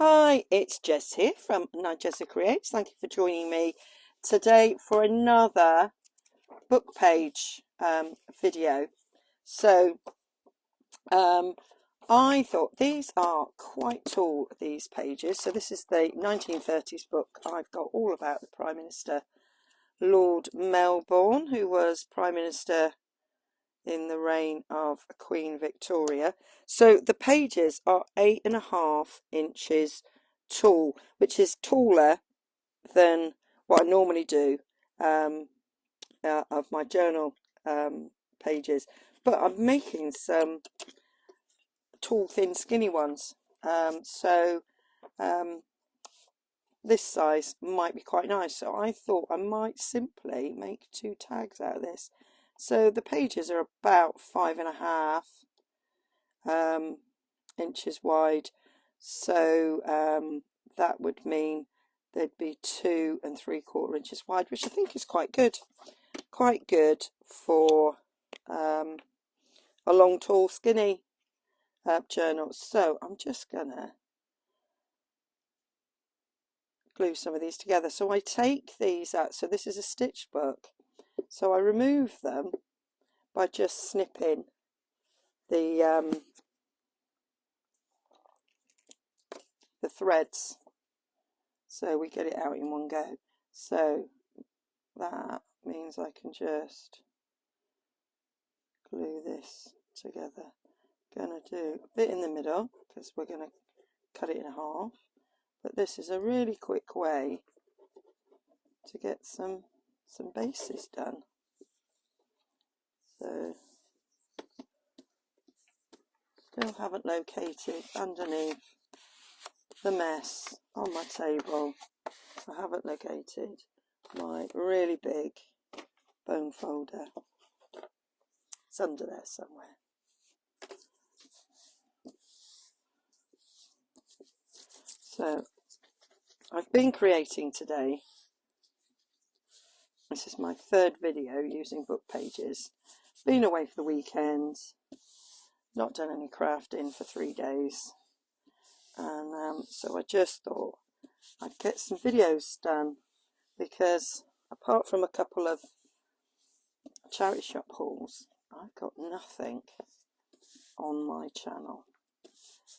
Hi, it's Jess here from Nigezza Creates. Thank you for joining me today for another book page video. So I thought these are quite tall, these pages. So this is the 1930s book. I've got all about the Prime Minister Lord Melbourne, who was Prime Minister in the reign of Queen Victoria. So the pages are 8.5 inches tall, which is taller than what I normally do of my journal pages, but I'm making some tall, thin, skinny ones, so this size might be quite nice. So I thought I might simply make 2 tags out of this. So the pages are about 5.5 inches wide, so that would mean they'd be 2 3/4 inches wide, which I think is quite good for a long, tall, skinny journal. So I'm just gonna glue some of these together. So I take these out. So this is a stitched book, so I remove them by just snipping the threads, so we get it out in one go. So that means I can just glue this together. Gonna do a bit in the middle because we're gonna cut it in half, but this is a really quick way to get some bases done. So still haven't located underneath the mess on my table. I haven't located my really big bone folder. It's under there somewhere. So I've been creating today. This is my 3rd video using book pages. Been away for the weekend, not done any crafting for 3 days, and so I just thought I'd get some videos done, because apart from a couple of charity shop hauls, I've got nothing on my channel.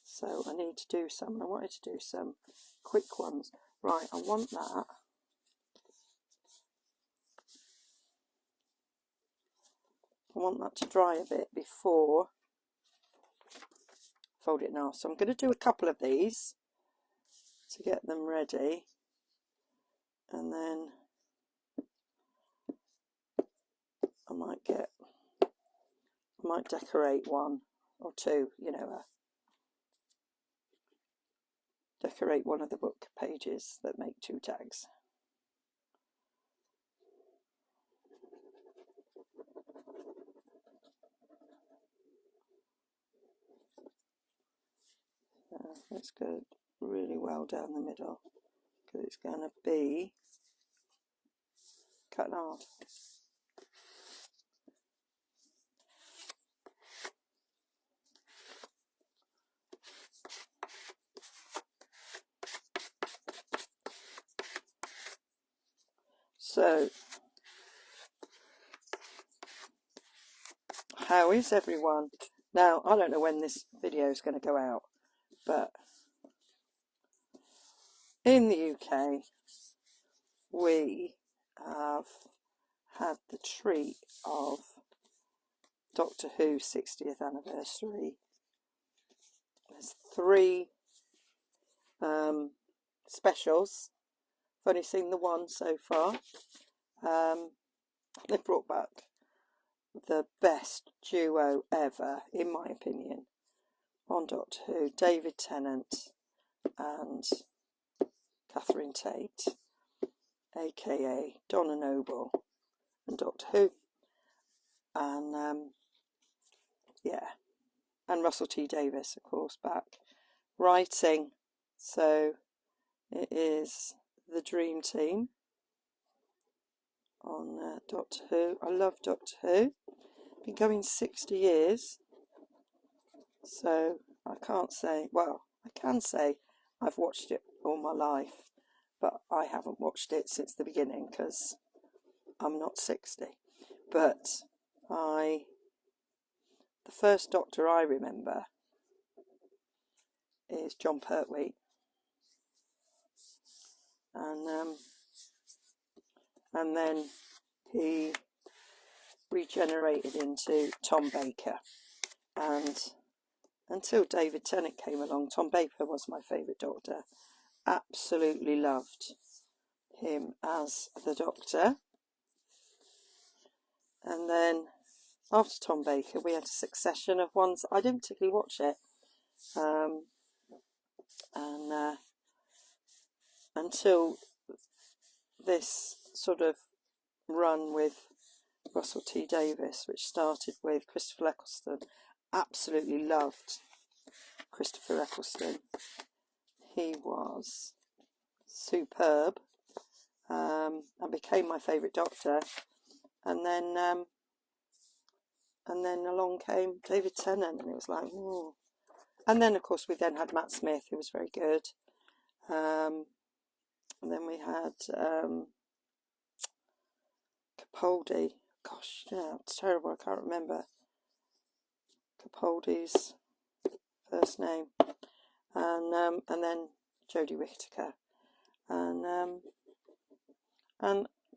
So I need to do some, and I wanted to do some quick ones. Right, I want that. I want that to dry a bit before fold it in half. So I'm going to do a couple of these to get them ready, and then I might decorate 1 or 2, you know, decorate one of the book pages that make 2 tags. Let's go really well down the middle, because it's going to be cut in half. So, how is everyone? Now, I don't know when this video is going to go out, but in the UK, we have had the treat of Doctor Who's 60th anniversary. There's 3 specials. I've only seen the one so far. They brought back the best duo ever, in my opinion, on Doctor Who. David Tennant and Catherine Tate, aka Donna Noble and Doctor Who. And yeah, and Russell T Davies, of course, back writing. So it is the dream team on Doctor Who. I love Doctor Who. Been going 60 years, so I can't say, well, I can say I've watched it all my life, but I haven't watched it since the beginning because I'm not 60. But the first Doctor I remember is John Pertwee, and then he regenerated into Tom Baker, and until David Tennant came along, Tom Baker was my favourite Doctor. Absolutely loved him as the Doctor. And then after Tom Baker, we had a succession of ones. I didn't particularly watch it, and until this sort of run with Russell T Davies, which started with Christopher Eccleston. Absolutely loved Christopher Eccleston. He was superb, and became my favourite Doctor. And then along came David Tennant, and it was like, ooh. And then of course we then had Matt Smith, who was very good. And then we had Capaldi. Gosh, yeah, it's terrible. I can't remember Capaldi's first name. And then Jodie Whittaker. And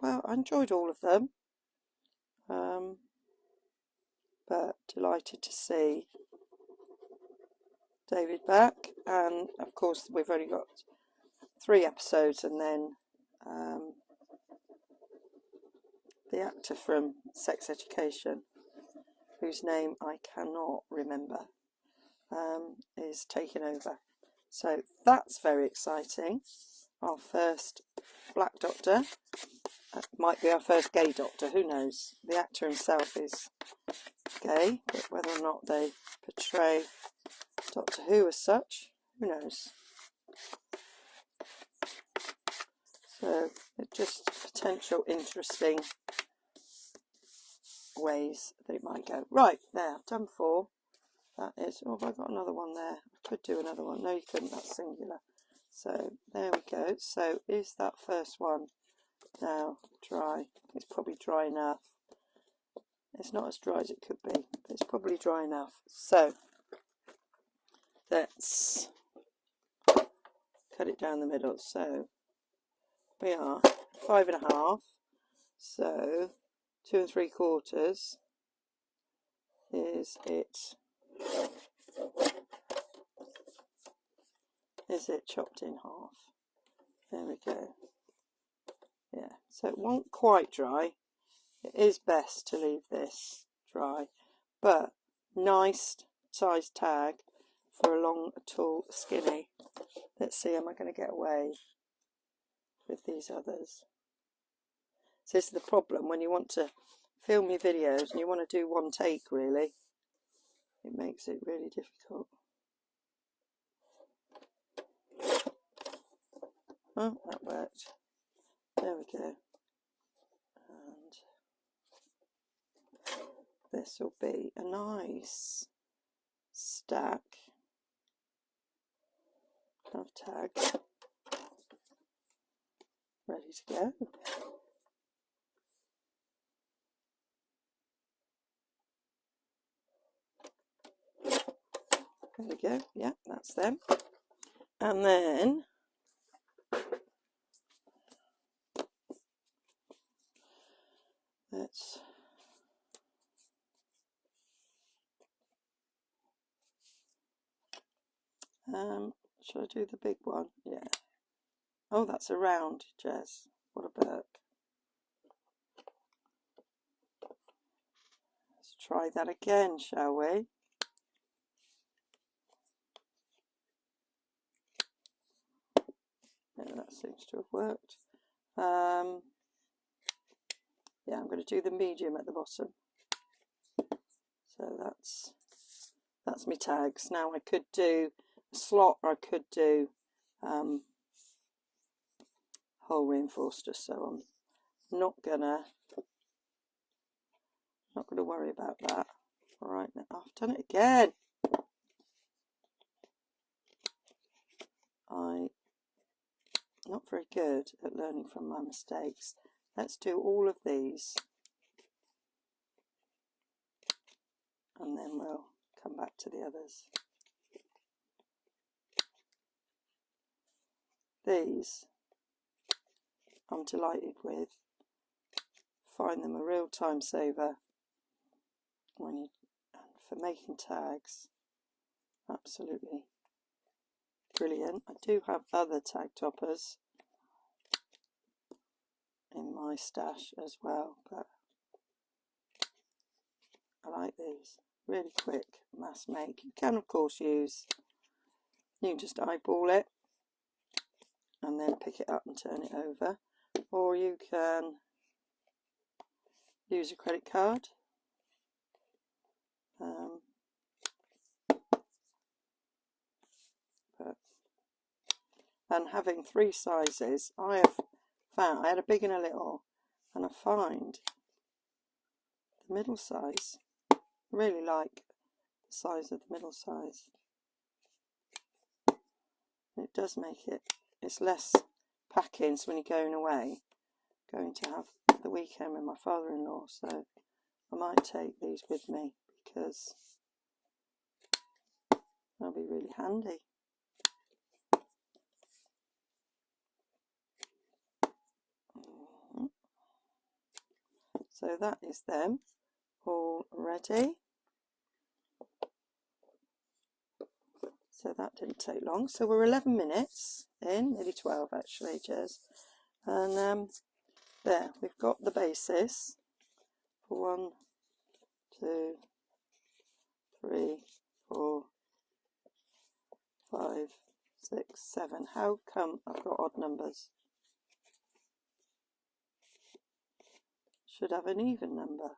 well, I enjoyed all of them. But delighted to see David back. And of course we've only got 3 episodes, and then the actor from Sex Education, whose name I cannot remember, is taking over. So that's very exciting. Our first black Doctor. Might be our first gay Doctor, who knows? The actor himself is gay, but whether or not they portray Doctor Who as such, who knows? So it's just potential interesting ways that it might go. Right, there, I've done 4. That is, oh, have I got another one there? I could do another one. No, you couldn't, that's singular. So there we go. So is that first one now dry? It's probably dry enough. It's not as dry as it could be, but it's probably dry enough. So let's cut it down the middle. So we are 5.5. So 2 3/4 is it. Is it chopped in half? There we go. Yeah, so it won't quite dry. It is best to leave this dry, but nice size tag for a long, tall, skinny. Let's see, am I going to get away with these others? So this is the problem when you want to film your videos and you want to do one take, really. It makes it really difficult. Oh, that worked. There we go. And this will be a nice stack of tags ready to go. There we go. Yeah, that's them. And then let's shall I do the big one? Yeah. Oh, that's a round, Jez. What a berk. Let's try that again, shall we? Yeah, that seems to have worked. Yeah, I'm going to do the medium at the bottom. So that's my tags. Now I could do a slot, or I could do hole reinforced, so I'm not gonna worry about that. All right, now I've done it again. I'm not very good at learning from my mistakes. Let's do all of these and then we'll come back to the others. These I'm delighted with. Find them a real time saver for making tags. Absolutely brilliant. I do have other tag toppers in my stash as well, but I like these. Really quick mass make. You can of course you can just eyeball it and then pick it up and turn it over, or you can use a credit card. And having 3 sizes, I have found, I had a big and a little, and I find the middle size, I really like the size of the middle size. It does make it, it's less packing, so when you're going away, going to have the weekend with my father-in-law, so I might take these with me because they'll be really handy. So that is them all ready. So that didn't take long. So we're 11 minutes in, nearly 12 actually, Jez. And there, we've got the basis for 1, 2, 3, 4, 5, 6, 7. How come I've got odd numbers? Should have an even number,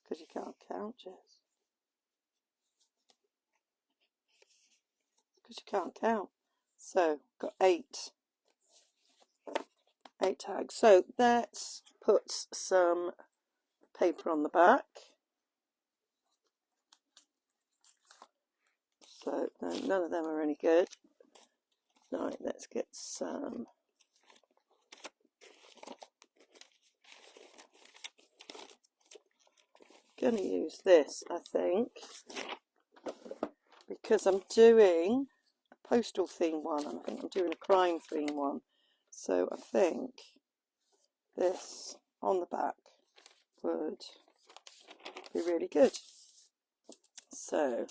because you can't count, Jez. Because you can't count. So, got 8 tags. So, let's put some paper on the back. So, no, none of them are any good. Right, let's get some. Going to use this, I think, because I'm doing a postal theme one, and I think I'm doing a crime theme one. So I think this on the back would be really good. So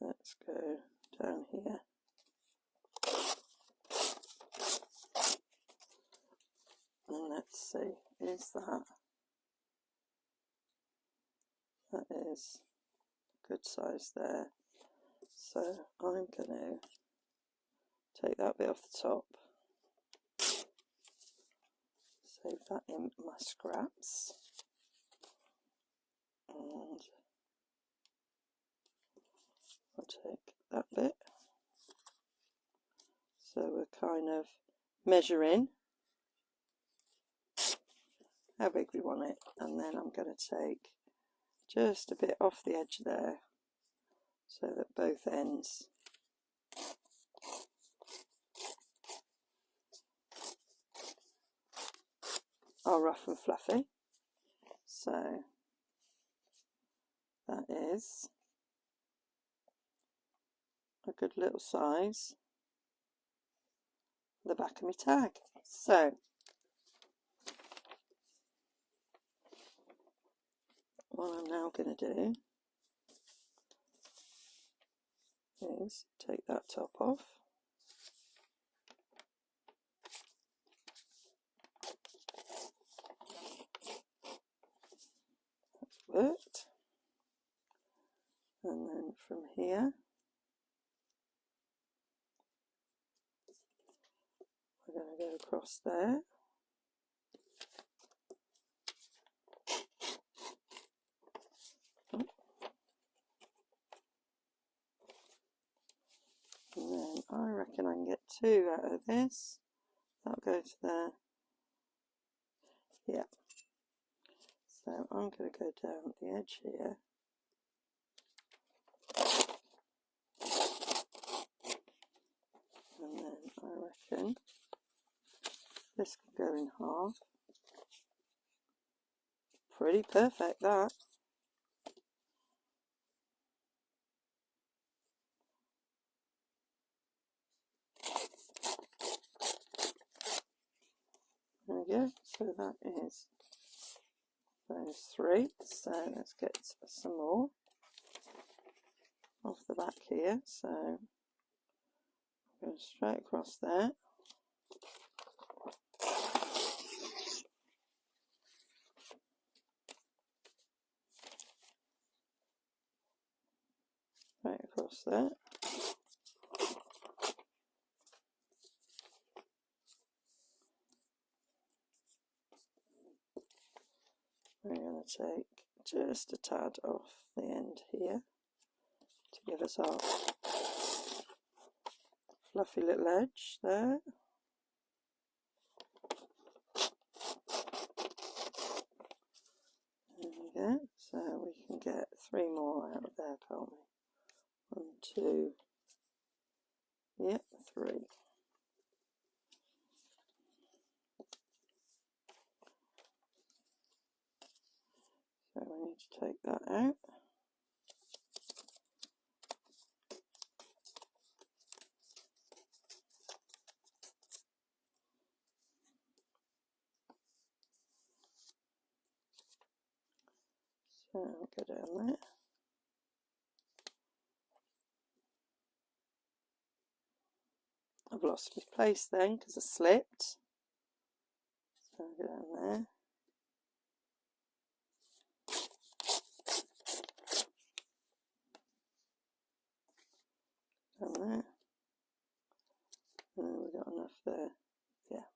let's go down here. And let's see, is that is a good size there. So I'm going to take that bit off the top, save that in my scraps, and I'll take that bit. So we're kind of measuring how big we want it, and then I'm going to take just a bit off the edge there so that both ends are rough and fluffy. So that is a good little size for the back of my tag. So what I'm now going to do is take that top off. That's worked. And then from here we're going to go across there. And then I reckon I can get 2 out of this. That'll go to there. Yeah. So I'm going to go down the edge here. And then I reckon this can go in half. Pretty perfect, that. There we go. So that is those three. So let's get some more off the back here. So go straight across there. Right across there. We're going to take just a tad off the end here to give us our fluffy little edge there. There we go. So we can get 3 more out of there, can't we? 1, 2, yep, 3. So we need to take that out. So we'll go down there. I've lost my place then because I slipped. So I'll go down there. Down there. And then we've got enough there. Yeah.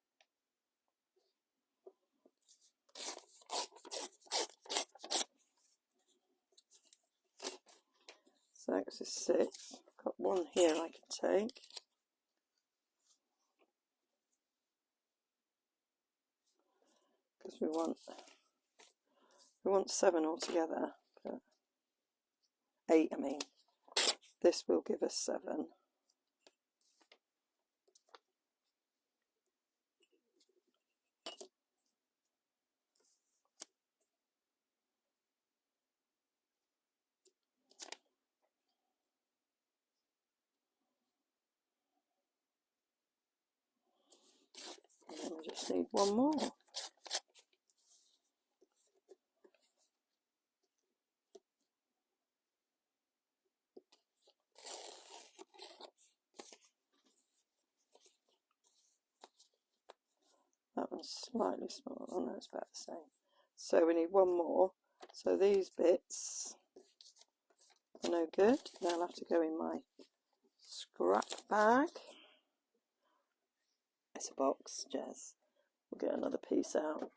So that's 6. Got 1 here I can take. Because we want 7 altogether. But 8, I mean. This will give us 7. And then we just need 1 more. That one's slightly smaller. Oh no, it's about the same. So we need 1 more. So these bits are no good. They'll have to go in my scrap bag. It's a box, Jez. We'll get another piece out.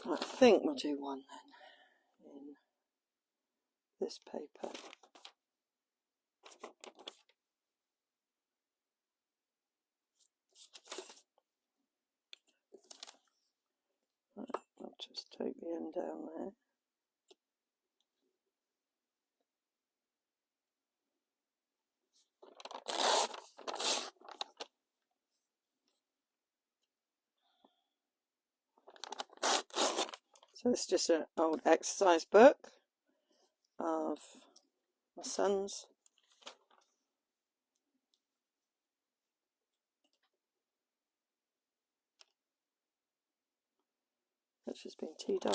I think we'll do 1 then in this paper. Right, I'll just take the end down there. So it's just an old exercise book of my son's. Which has been tea dyed.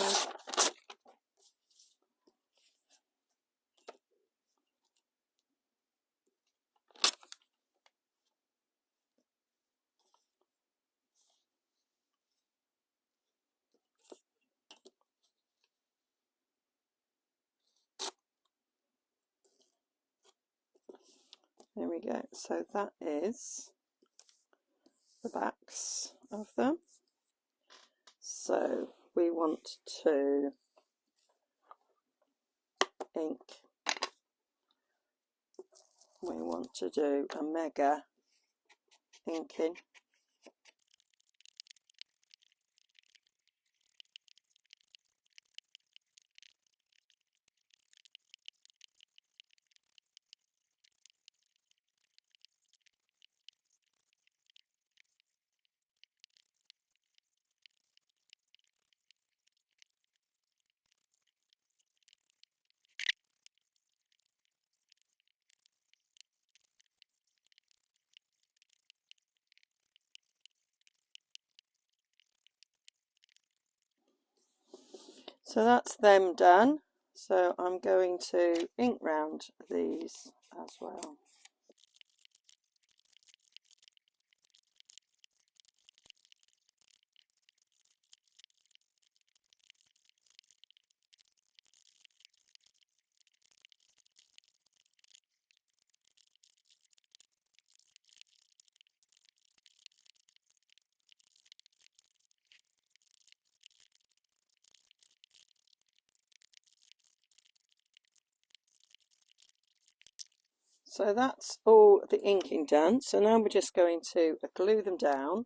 There we go. So that is the backs of them. So we want to ink we want to do a mega inking. So that's them done. So I'm going to ink round these as well. So that's all the inking done. So now we're just going to glue them down.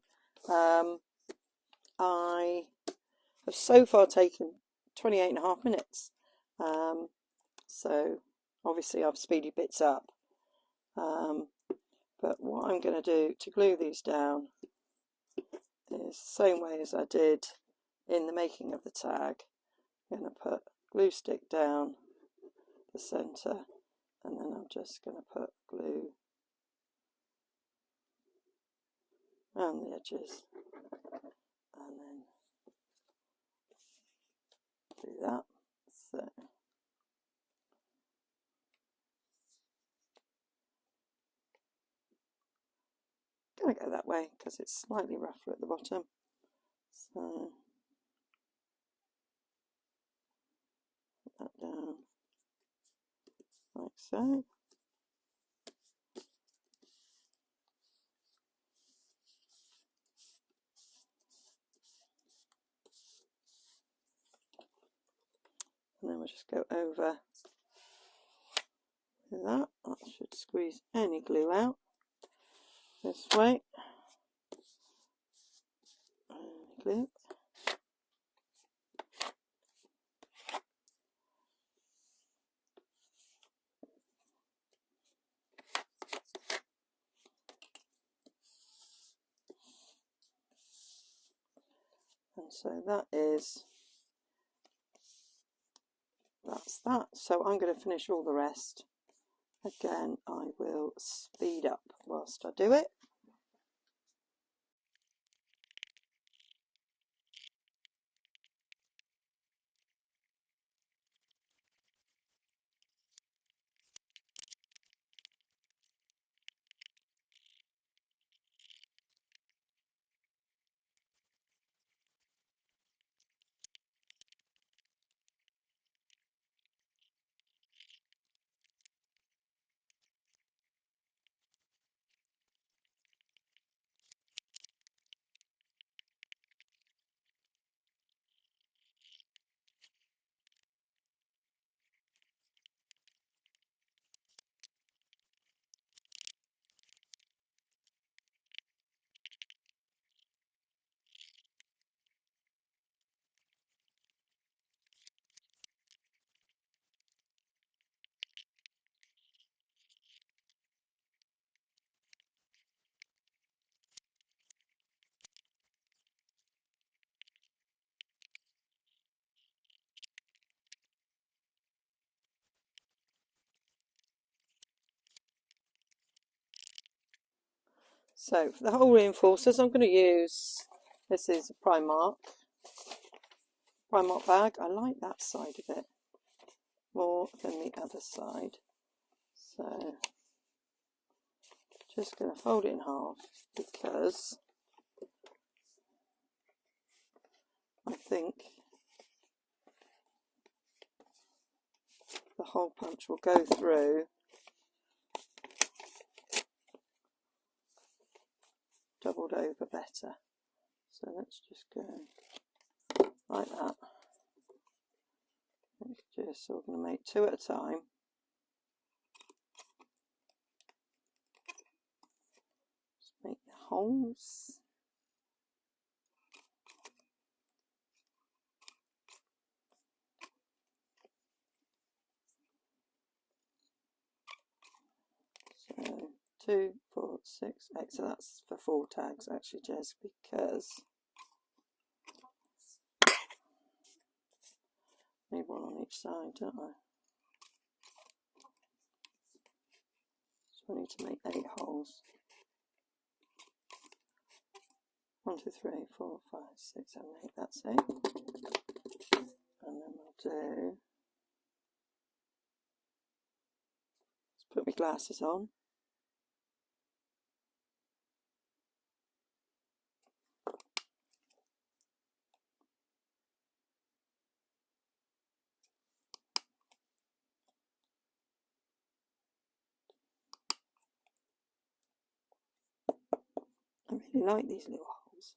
I have so far taken 28.5 minutes. So obviously I've speeded bits up. But what I'm going to do to glue these down is the same way as I did in the making of the tag. I'm going to put glue stick down the centre, and then I'm just going to put glue around the edges, and then do that. So I'm going to go that way because it's slightly rougher at the bottom. So put that down like so. And then we'll just go over that. That should squeeze any glue out this way. Glue. And so that's that. So I'm going to finish all the rest. Again, I will speed up whilst I do it. So for the hole reinforcers, I'm going to use, this is a Primark bag. I like that side of it more than the other side. So just going to fold it in half because I think the hole punch will go through doubled over better. So let's just go like that. So we're going to make 2 at a time. holes. So 2, 4, 6, 8. So that's for 4 tags actually, Jez, because I need one on each side, don't I? So I need to make 8 holes. 1, 2, 3, 4, 5, 6, 7, 8. That's 8. And then I'll do. Let's put my glasses on. I really like these little holes.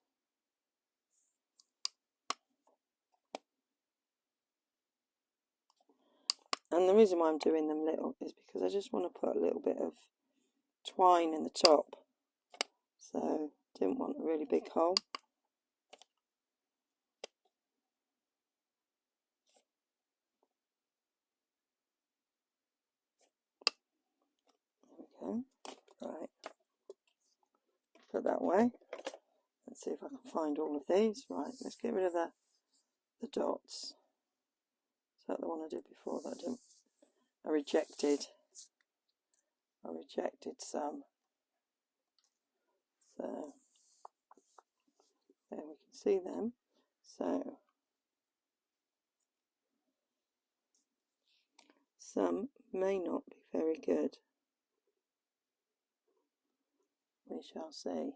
And the reason why I'm doing them little is because I just want to put a little bit of twine in the top. So didn't want a really big hole. There we go. Right. Put that away. Let's see if I can find all of these. Right, let's get rid of the dots. Is that the one I did before that I didn't? I rejected some. So there we can see them. So some may not be very good. We shall see.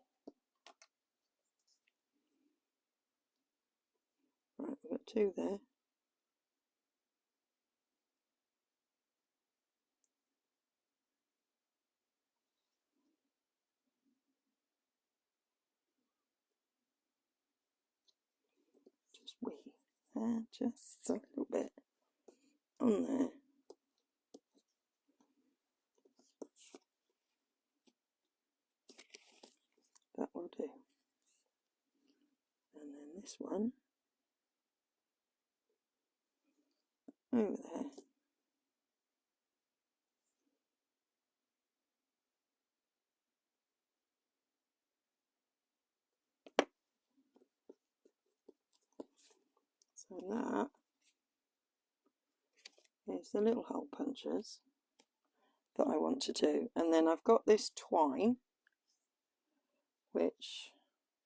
Right, we've got 2 there. Just a little bit on there. That will do. And then this one over there. So that is the little hole punches that I want to do. And then I've got this twine, which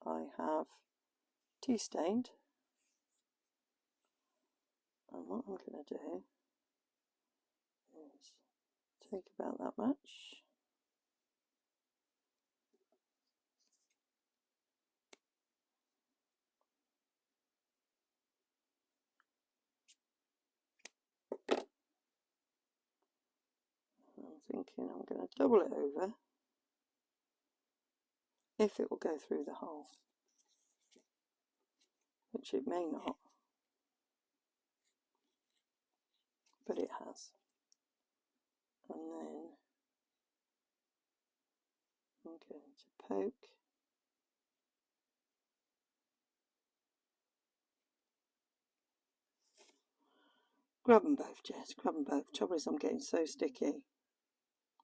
I have tea stained. And what I'm going to do is take about that much. I'm thinking I'm going to double it over if it will go through the hole, which it may not, but it has. And then I'm going to poke. Grab them both, Jess, grab them both. Trouble is I'm getting so sticky.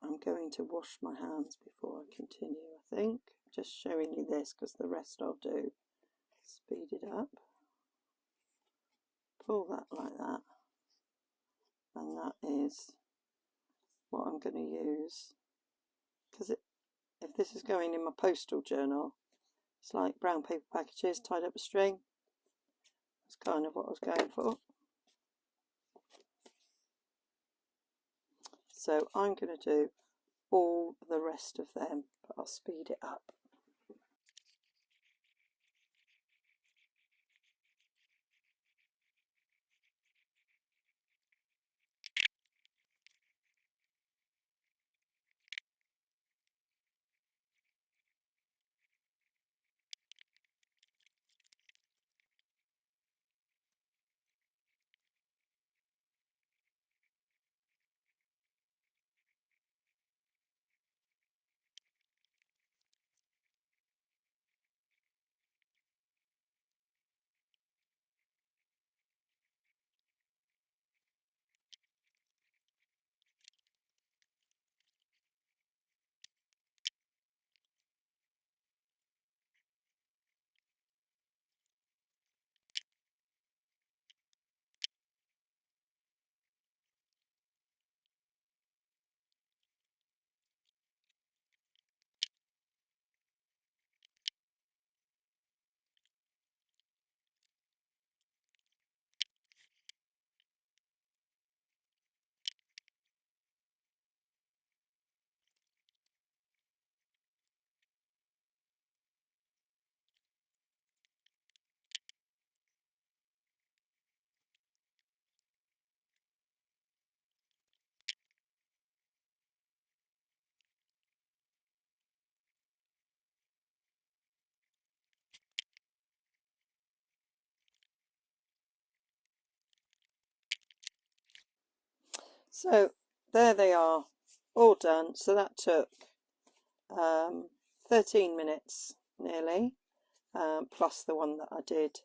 I'm going to wash my hands before I continue, I think. Just showing you this because the rest I'll do. Speed it up. Pull that like that. And that is what I'm going to use. Because if this is going in my postal journal, it's like brown paper packages tied up a string. That's kind of what I was going for. So I'm going to do all the rest of them, but I'll speed it up. So there they are, all done. So that took 13 minutes nearly, plus the one that I did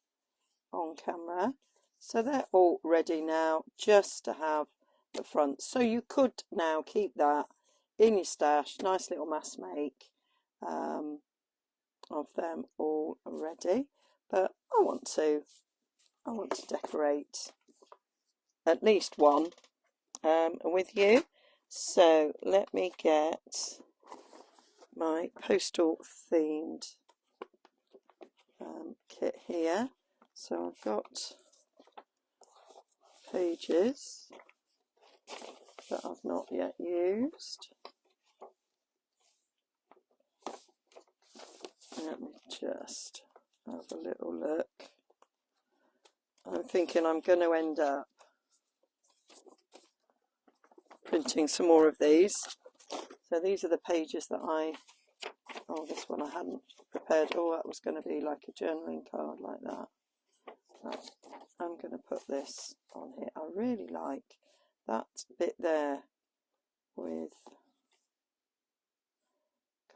on camera. So they're all ready now just to have the front. So you could now keep that in your stash, nice little mass make of them all ready. But I want to decorate at least one with you. So let me get my postal themed kit here. So I've got pages that I've not yet used. Let me just have a little look. I'm thinking I'm going to end up printing some more of these. So these are the pages that oh, this one I hadn't prepared. Oh, that was going to be like a journaling card like that. Right. I'm going to put this on here. I really like that bit there with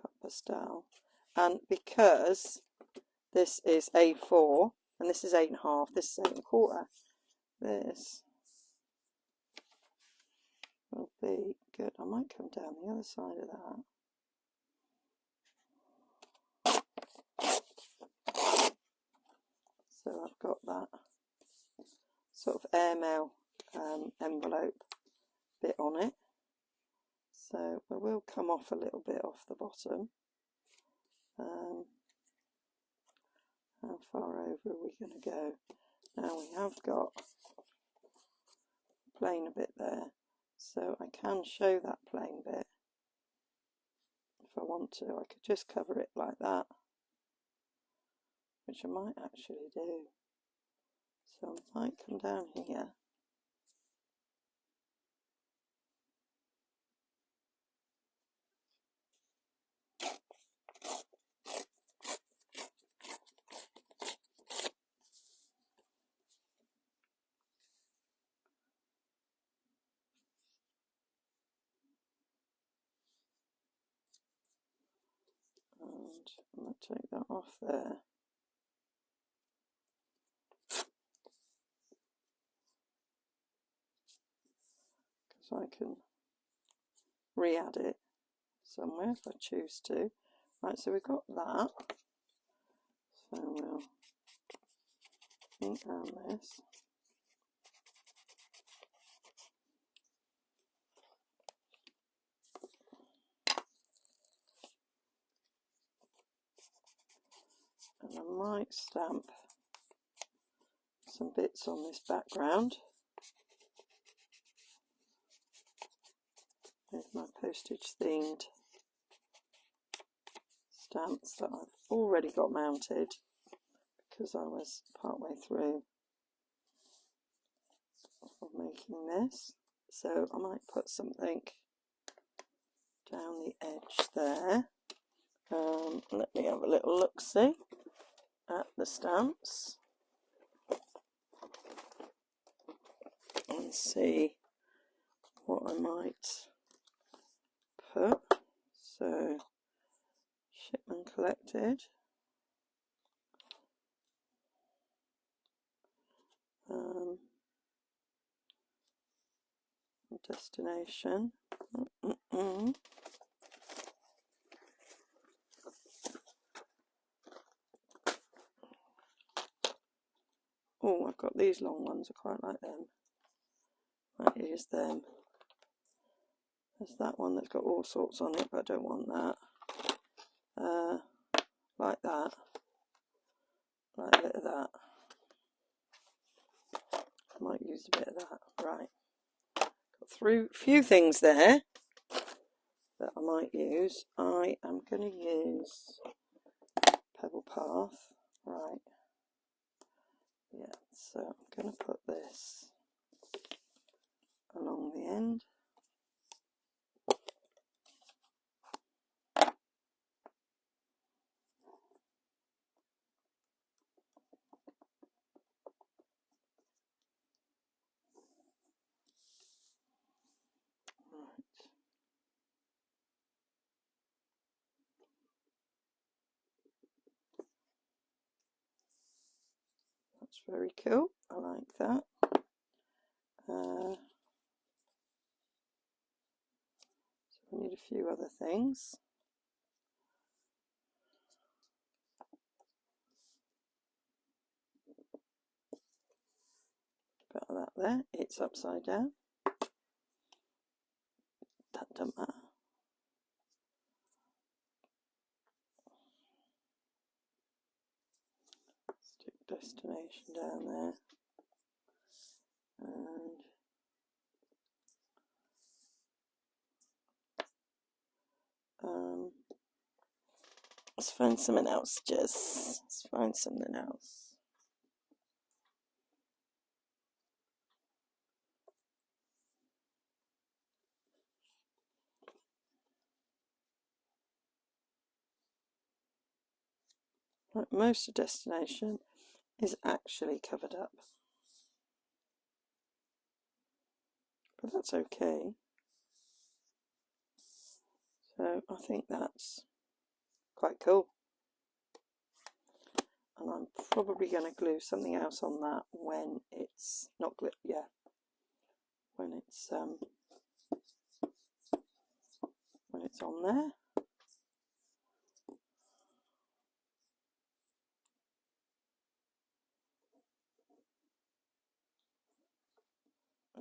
cut postal. And because this is A4 and this is 8.5, this is 8.25, this will be good. I might come down the other side of that. So I've got that sort of airmail envelope bit on it. So we will come off a little bit off the bottom. How far over are we going to go? Now we have got plain a bit there, so I can show that plain bit if I want to. I could just cover it like that, which I might actually do. So I might come down here. And I'm going to take that off there. Because I can re-add it somewhere if I choose to. Right, so we've got that. So we'll ink down this. And I might stamp some bits on this background with my postage themed stamps that I've already got mounted because I was part way through of making this. So I might put something down the edge there. Let me have a little look-see at the stamps and see what I might put. So shipment collected, destination. Oh, I've got these long ones, I quite like them. Might use them. There's that one that's got all sorts on it, but I don't want that. Like that. Like a bit of that. I might use a bit of that. Right. Got through a few things there that I might use. I am going to use Pebble Path. Right. Yeah, so I'm going to put this along the end. That's very cool. I like that. So we need a few other things. Put that there. It's upside down. That doesn't matter. Stick destination down there. And let's find something else, Jess. Let's find something else. Right, most of destination is actually covered up, but that's okay. So I think that's quite cool. And I'm probably going to glue something else on that when it's not glue. Yeah, when it's on there.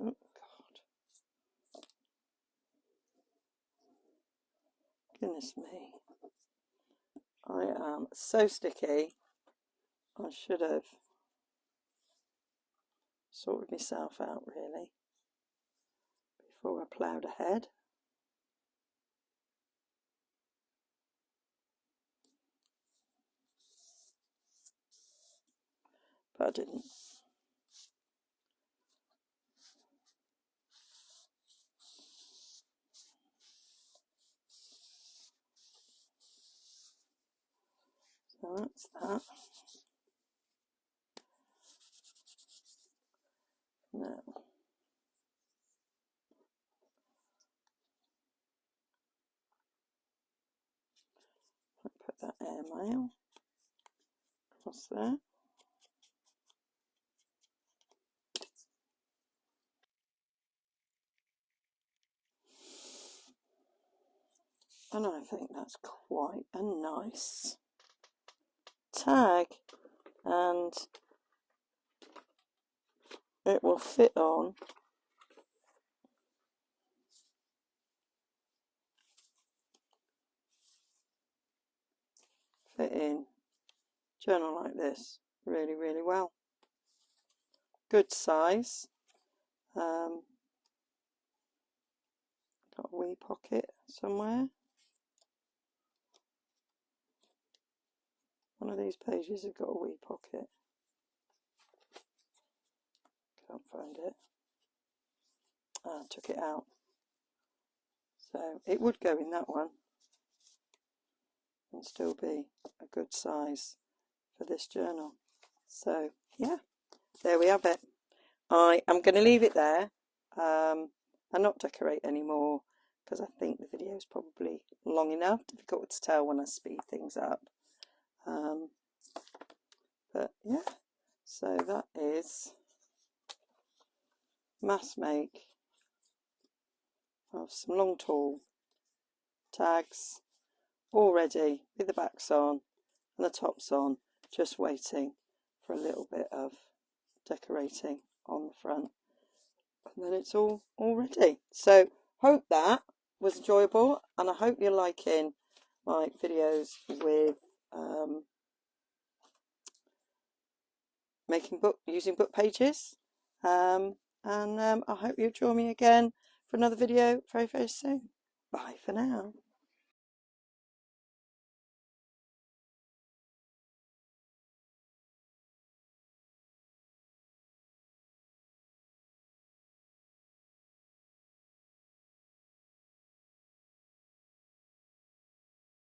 Oh God! Goodness me! I am so sticky. I should have sorted myself out really before I ploughed ahead. But I didn't. So that's that. Now, I'll put that airmail across there. And I think that's quite a nice tag, and it will fit on in journal like this really, really well. Good size. Got a wee pocket somewhere. One of these pages has got a wee pocket. Can't find it. I took it out. So it would go in that one and still be a good size for this journal. So yeah, there we have it. I am going to leave it there and not decorate anymore because I think the video is probably long enough. Difficult to tell when I speed things up. But yeah, so that is mass make of some long tall tags all ready with the backs on and the tops on, just waiting for a little bit of decorating on the front, and then it's all ready. So hope that was enjoyable, and I hope you're liking my videos with using book pages, and I hope you'll join me again for another video very, very soon. Bye for now.